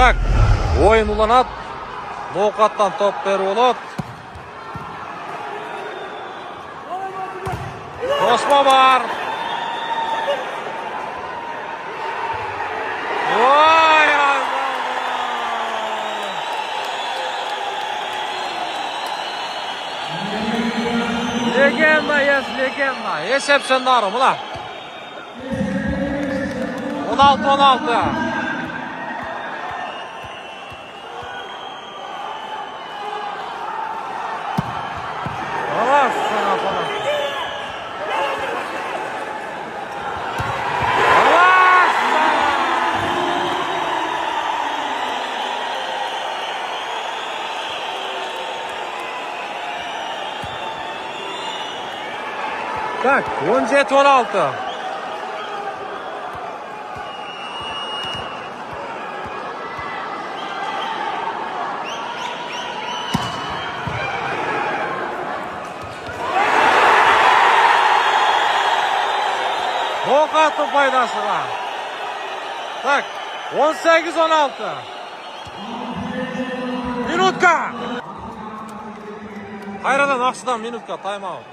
Так, ойын уланат. Ноқаттан топ беріп олат. Қосма бар. Ой, легенда есть, легенда. Есеп сендары, мұна. 16-16. Так, 17-16. Ноқаттың пайдасы бар. Так, 18-16. Минутка. Қайрадан ақшыдан минутка, тайм-аут.